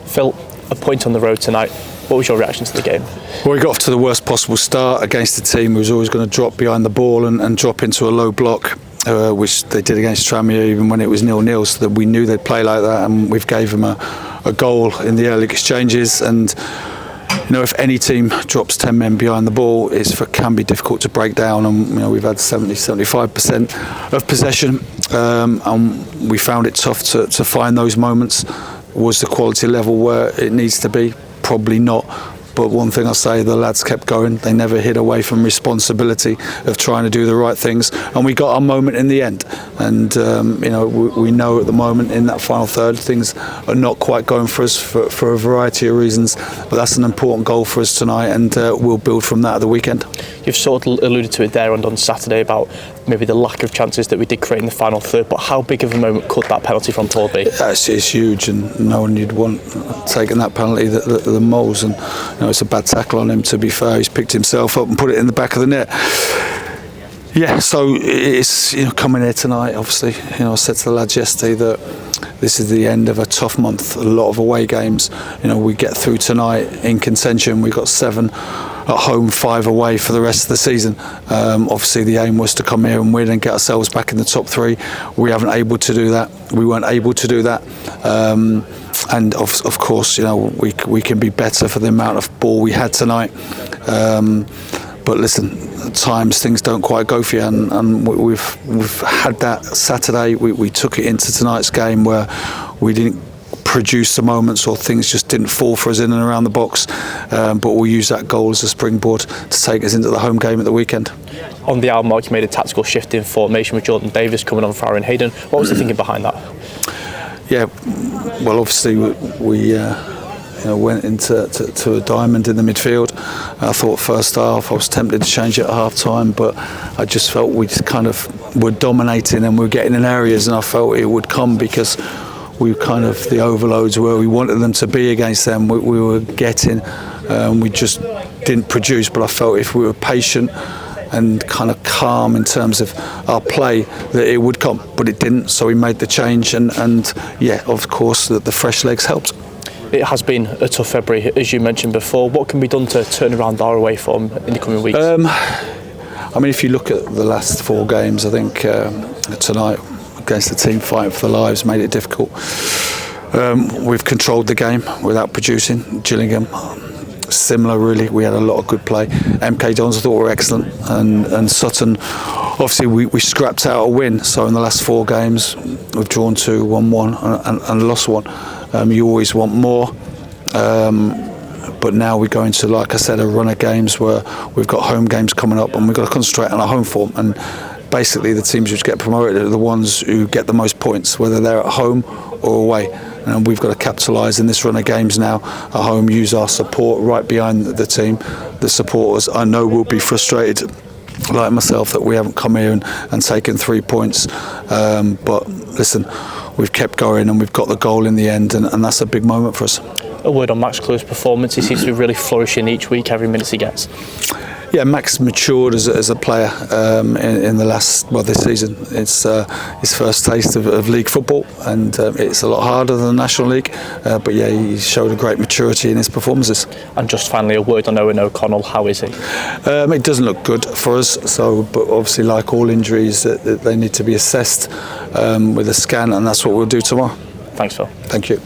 Phil, a point on the road tonight. What was your reaction to the game? Well, we got off to the worst possible start against a team who was always going to drop behind the ball and drop into a low block, which they did against Tranmere even when it was 0-0, so that we knew they'd play like that, and we've gave them a goal in the early exchanges. And you know, if any team drops 10 men behind the ball, it can be difficult to break down. And you know, we've had 70-75% of possession, and we found it tough to find those moments. Was the quality level where it needs to be? Probably not. But one thing I'll say, the lads kept going. They never hid away from responsibility of trying to do the right things, and we got our moment in the end. And you know, we know at the moment in that final third things are not quite going for us for a variety of reasons. But that's an important goal for us tonight, and we'll build from that at the weekend. You've sort of alluded to it there and on Saturday about maybe the lack of chances that we did create in the final third. But how big of a moment could that penalty from Paul be? It's huge, and no one you'd want taking that penalty the Moles. And you know, it's a bad tackle on him, to be fair. He's picked himself up and put it in the back of the net. Yeah, so it's, you know, coming here tonight, obviously, you know, I said to the lads yesterday that this is the end of a tough month, a lot of away games. You know, we get through tonight in contention. We've got 7 at home, 5 away for the rest of the season. Obviously the aim was to come here and win and get ourselves back in the top 3. We haven't able to do that. We weren't able to do that. And of course, you know, we can be better for the amount of ball we had tonight. But listen, at times things don't quite go for you, and we've had that Saturday. We took it into tonight's game where we didn't produce the moments, or things just didn't fall for us in and around the box. But we'll use that goal as a springboard to take us into the home game at the weekend. On the hour mark, you made a tactical shift in formation with Jordan Davis coming on for Aaron Hayden. What was the thinking behind that? Yeah, well, obviously we you know, went into a diamond in the midfield. I thought first half I was tempted to change it at half time, but I just felt we just kind of were dominating and we were getting in areas, and I felt it would come because we kind of, the overloads where we wanted them to be against them, we were getting, we just didn't produce. But I felt if we were patient and kind of calm in terms of our play, that it would come, but it didn't. So we made the change, and yeah, of course the fresh legs helped. It has been a tough February, as you mentioned before. What can be done to turn around our away form in the coming weeks? I mean, if you look at the last 4 games, I think tonight against the team fighting for their lives made it difficult. We've controlled the game without producing. Gillingham, similar really. We had a lot of good play. MK Dons I thought were excellent, and Sutton, obviously we scrapped out a win. So in the last 4 games we've drawn 2, won 1 and lost 1. You always want more, but now we go into, like I said, a run of games where we've got home games coming up, and we've got to concentrate on our home form. And basically the teams which get promoted are the ones who get the most points, whether they're at home or away. And we've got to capitalise in this run of games now. At home, use our support right behind the team. The supporters, I know, will be frustrated, like myself, that we haven't come here and taken 3 points. But listen, we've kept going and we've got the goal in the end, and that's a big moment for us. A word on Max Clewer's performance. He seems to be really flourishing each week, every minute he gets. Yeah, Max matured as a player in the last, well, this season. It's his first taste of league football, and it's a lot harder than the National League. But yeah, he showed a great maturity in his performances. And just finally, a word on Owen O'Connell. How is he? It doesn't look good for us. So, but obviously, like all injuries, they need to be assessed with a scan, and that's what we'll do tomorrow. Thanks, Phil. Thank you.